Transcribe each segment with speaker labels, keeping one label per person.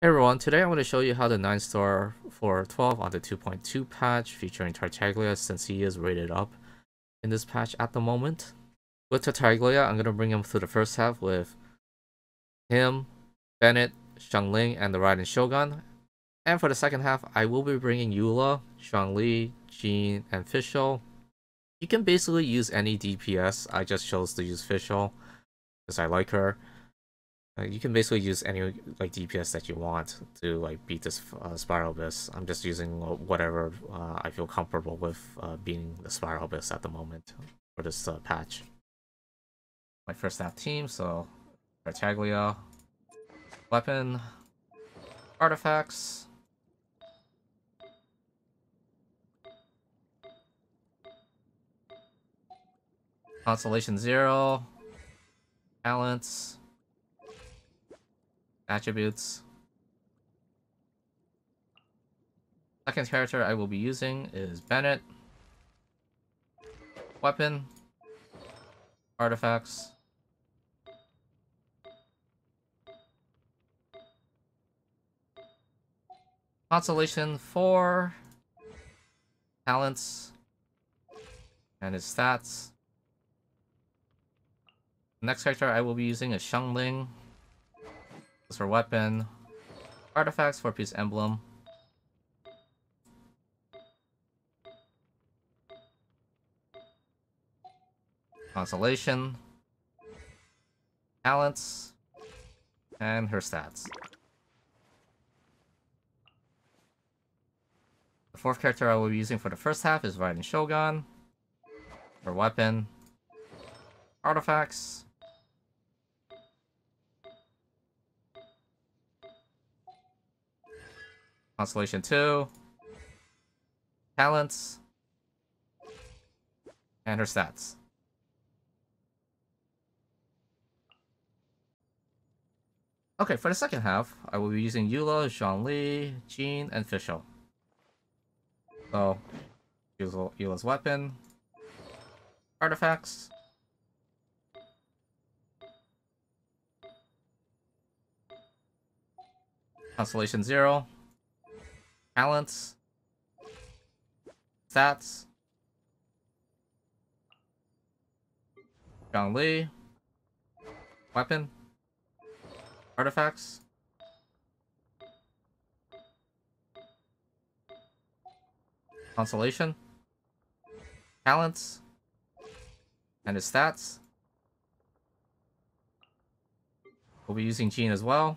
Speaker 1: Hey everyone, today I want to show you how the 9-star for 12 on the 2.2 patch featuring Tartaglia since he is rated up in this patch at the moment. With Tartaglia, I'm going to bring him through the first half with him, Bennett, Xiangling, and the Raiden Shogun. And for the second half, I will be bringing Eula, Zhongli, Jean, and Fischl. You can basically use any DPS, I just chose to use Fischl because I like her. You can basically use any DPS that you want to beat this Spiral Abyss. I'm just using whatever I feel comfortable with beating the Spiral Abyss at the moment for this patch. My first half team, so Tartaglia, weapon, artifacts, Constellation 0, talents, attributes. Second character I will be using is Bennett. Weapon, artifacts, Constellation 4, talents, and his stats. Next character I will be using is Xiangling. This is for weapon, artifacts for piece emblem, constellation, talents, and her stats. The fourth character I will be using for the first half is Raiden Shogun. For weapon, artifacts, Constellation 2, talents, and her stats. Okay, for the second half, I will be using Eula, Zhongli, Jean, and Fischl. So, Eula's weapon, artifacts, Constellation 0, talents, stats, Zhongli, weapon, artifacts, constellation, talents, and his stats. We'll be using Jean as well.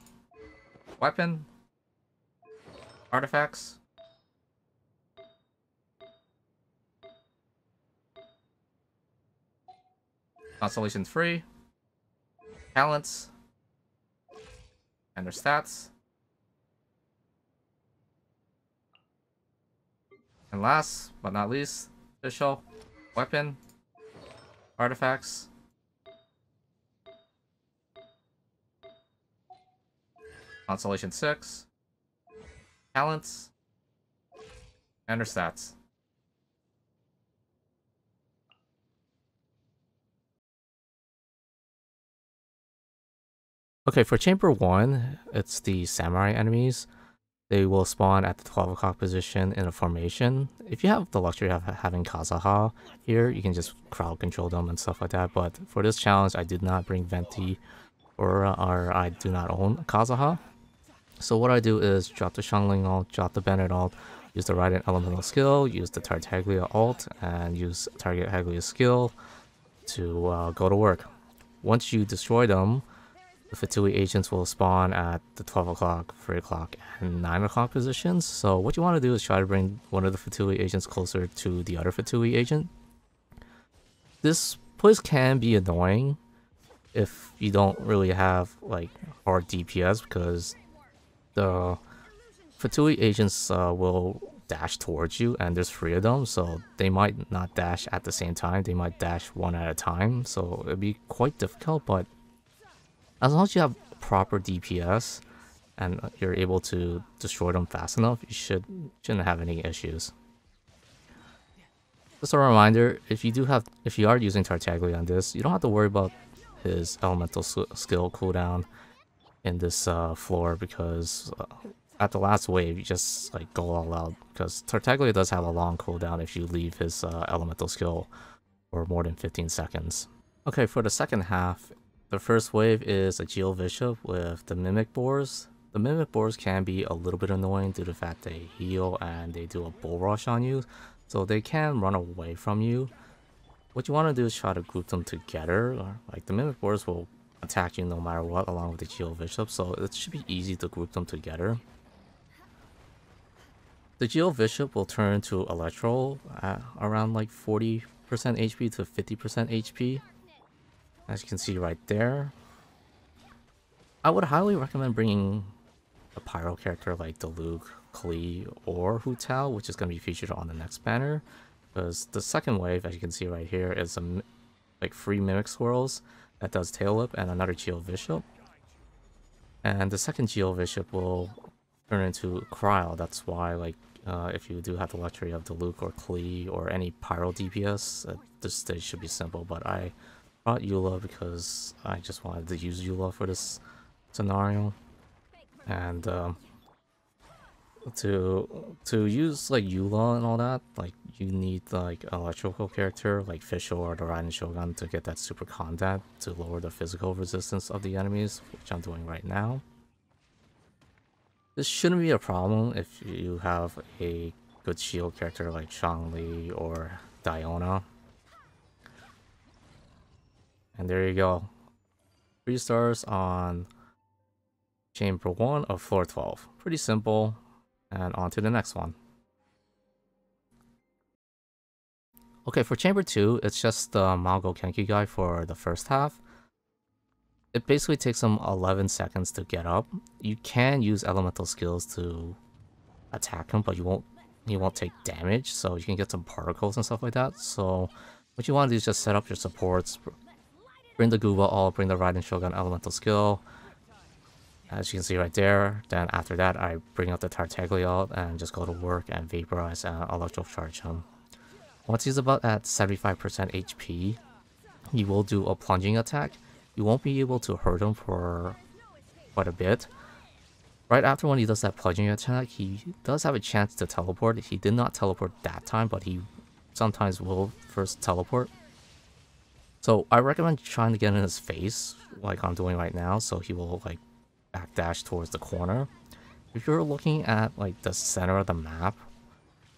Speaker 1: Weapon, artifacts, Constellation 3, talents, and their stats. And last but not least, Fischl, weapon, artifacts, Constellation 6, talents, and their stats. Okay, for Chamber 1, it's the Samurai enemies. They will spawn at the 12 o'clock position in a formation. If you have the luxury of having Kazaha here, you can just crowd control them and stuff like that. But for this challenge, I did not bring Venti or I do not own Kazaha. So what I do is drop the Xiangling ult, drop the Bennett ult, use the Raiden elemental skill, use the Tartaglia ult, and use Tartaglia's skill to go to work. Once you destroy them, the Fertility Agents will spawn at the 12 o'clock, 3 o'clock, and 9 o'clock positions. So what you want to do is try to bring one of the Fertility Agents closer to the other Fertility Agent. This place can be annoying if you don't really have hard DPS, because the Fertility Agents will dash towards you, and there's 3 of them, so they might not dash at the same time. They might dash one at a time, so it'd be quite difficult. But as long as you have proper DPS and you're able to destroy them fast enough, you shouldn't have any issues. Just a reminder, if you are using Tartaglia on this, you don't have to worry about his elemental skill cooldown. in this floor because at the last wave you just like go all out because Tartaglia does have a long cooldown if you leave his elemental skill for more than 15 seconds. Okay, for the second half, the first wave is a Geo Bishop with the Mimic Boars. The Mimic Boars can be a little bit annoying due to the fact they heal and they do a bull rush on you, so they can run away from you. What you want to do is try to group them together. Like the Mimic Boars will attack you no matter what along with the Geo Bishop, so it should be easy to group them together. The Geo Bishop will turn to Electro at around like 40% HP to 50% HP. As you can see right there. I would highly recommend bringing a Pyro character like Diluc, Klee, or Hu Tao, which is going to be featured on the next banner. Because the second wave, as you can see right here, is like 3 Mimic Swirls that does Tail Whip and another Geo Bishop. And the second Geo Bishop will turn into Cryo. That's why, like, if you do have the luxury of Diluc or Klee or any Pyro DPS, this stage should be simple. But I brought Eula because I just wanted to use Eula for this scenario, and to use like Eula and all that, like you need like an electrical character like Fischl or the Raiden Shogun to get that super combat to lower the physical resistance of the enemies, which I'm doing right now. This shouldn't be a problem if you have a good shield character like Xiangling or Diona. And there you go. 3 stars on Chamber 1 of floor 12. Pretty simple. And on to the next one. Okay, for Chamber 2, it's just the Mago Kenki guy for the first half. It basically takes him 11 seconds to get up. You can use elemental skills to attack him, but he won't take damage, so you can get some particles and stuff like that. So what you want to do is just set up your supports. Bring the Guba all, bring the Raiden Shogun elemental skill. As you can see right there. Then after that, I bring up the Tartaglia and just go to work and vaporize and electrocharge him. Once he's about at 75% HP, he will do a plunging attack. You won't be able to hurt him for quite a bit. Right after when he does that plunging attack, he does have a chance to teleport. He did not teleport that time, but he sometimes will first teleport. So I recommend trying to get in his face, like I'm doing right now, so he will like backdash towards the corner. If you're looking at like the center of the map,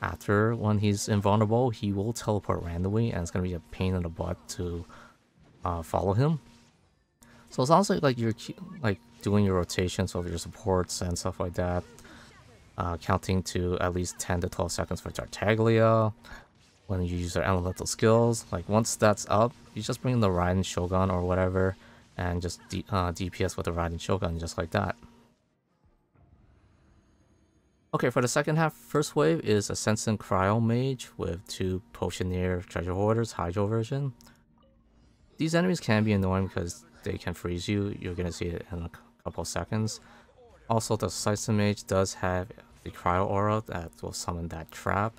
Speaker 1: after when he's invulnerable, he will teleport randomly, and it's gonna be a pain in the butt to follow him. So it sounds like you're like doing your rotations of your supports and stuff like that, counting to at least 10 to 12 seconds for Tartaglia. When you use their elemental skills, like once that's up, you just bring in the Raiden Shogun or whatever, and just DPS with the Raiden Shogun, just like that. Okay, for the second half, first wave is a Sensing Cryo Mage with 2 Potioneer Treasure Hoarders, Hydro version. These enemies can be annoying because they can freeze you. You're gonna see it in a couple seconds. Also, the Seismic Mage does have the Cryo Aura that will summon that trap.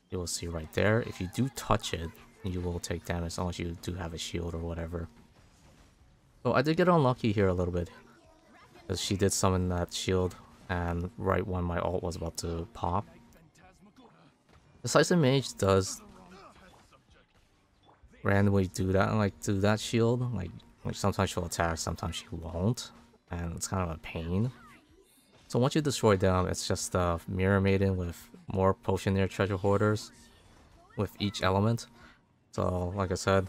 Speaker 1: You will see right there. If you do touch it, you will take damage unless you do have a shield or whatever. So I did get unlucky here a little bit, because she did summon that shield, and right when my ult was about to pop. The Seismic Mage does randomly do that, and like do that shield. Like sometimes she'll attack, sometimes she won't, and it's kind of a pain. So once you destroy them, it's just a Mirror Maiden with more Potioneer Treasure Hoarders with each element. So like I said,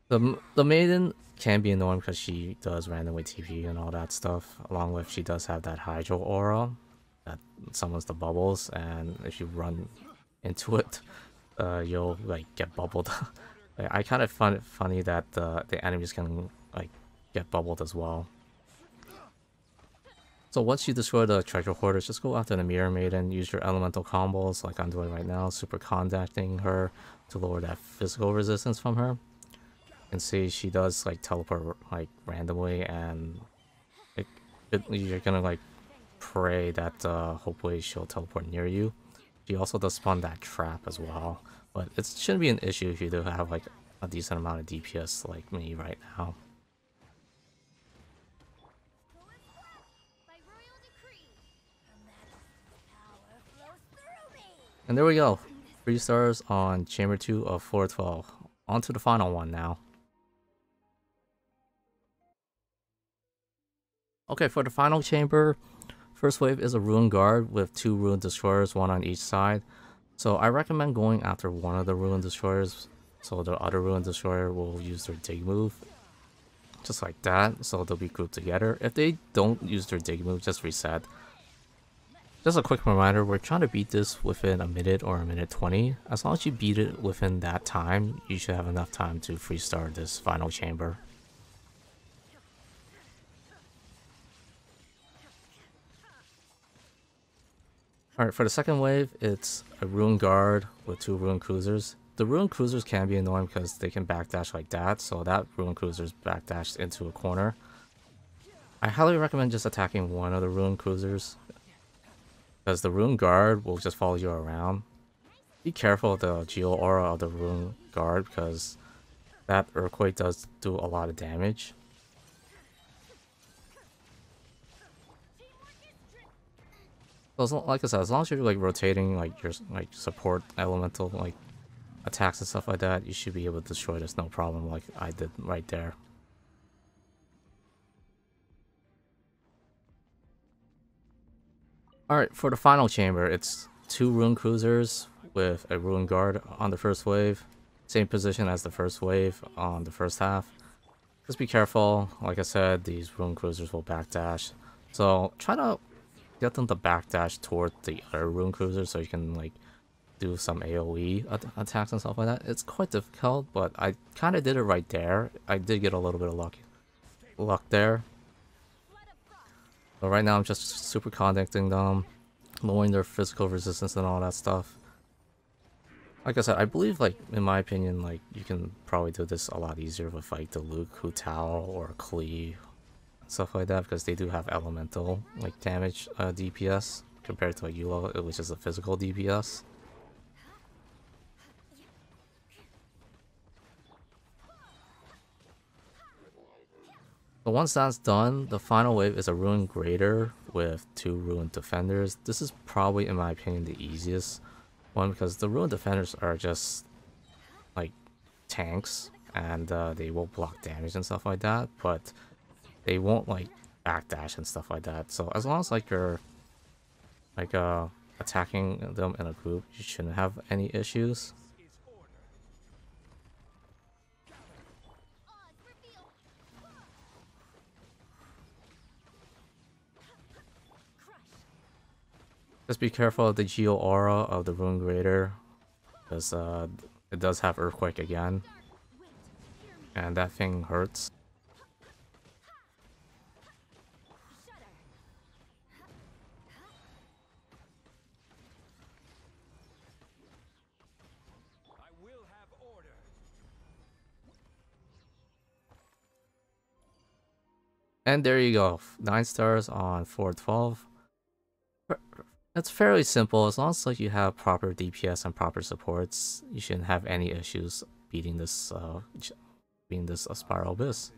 Speaker 1: the Maiden can be annoying because she does randomly TP and all that stuff, along with she does have that Hydro Aura that summons the bubbles, and if you run into it, you'll like get bubbled. I kind of find it funny that the enemies can like get bubbled as well. So once you destroy the Treasure Hoarders, just go after the Mirror Maiden, use your elemental combos like I'm doing right now, super conducting her to lower that physical resistance from her. You can see she does like teleport like randomly, and you're gonna like pray that hopefully she'll teleport near you. She also does spawn that trap as well, but it shouldn't be an issue if you do have like a decent amount of DPS like me right now. And there we go. 3 stars on Chamber 2 of 412. On to the final one now. Okay, for the final chamber, first wave is a Ruin Guard with 2 Ruin Destroyers, 1 on each side. So I recommend going after one of the Ruin Destroyers, so the other Ruin Destroyer will use their dig move. Just like that, so they'll be grouped together. If they don't use their dig move, just reset. Just a quick reminder, we're trying to beat this within a minute or a minute 20. As long as you beat it within that time, you should have enough time to freestart this final chamber. Alright, for the second wave, it's a Ruin Guard with 2 Ruin Cruisers. The Ruin Cruisers can be annoying because they can backdash like that, so that Ruin Cruiser's backdashed into a corner. I highly recommend just attacking one of the Ruin Cruisers, because the Ruin Guard will just follow you around. Be careful of the Geo Aura of the Ruin Guard, because that Earthquake does do a lot of damage. So like I said, as long as you're like rotating like your support elemental like attacks and stuff like that, you should be able to destroy this no problem, like I did right there. Alright, for the final chamber, it's 2 Ruin Cruisers with a Ruin Guard on the first wave. Same position as the first wave on the first half. Just be careful, like I said, these Ruin Cruisers will backdash. So try to get them to backdash toward the other Ruin Cruiser so you can like do some AoE attacks and stuff like that. It's quite difficult, but I kind of did it right there. I did get a little bit of luck there. But right now I'm just super connecting them, lowering their physical resistance and all that stuff. Like I said, I believe, like, in my opinion, like, you can probably do this a lot easier with like the Luke, Hu Tao, or Klee, stuff like that, because they do have elemental like damage DPS compared to a Eula, which is a physical DPS. But once that's done, the final wave is a Ruin Greater with 2 Ruin Defenders. This is probably, in my opinion, the easiest one, because the Ruin Defenders are just like tanks, and they will block damage and stuff like that, but they won't like backdash and stuff like that. So as long as like you're like attacking them in a group, you shouldn't have any issues. Just be careful of the Geo Aura of the Ruin Greater, because it does have Earthquake again, and that thing hurts. And there you go, 9 stars on 412. It's fairly simple. As long as like you have proper DPS and proper supports, you shouldn't have any issues beating this Spiral Abyss.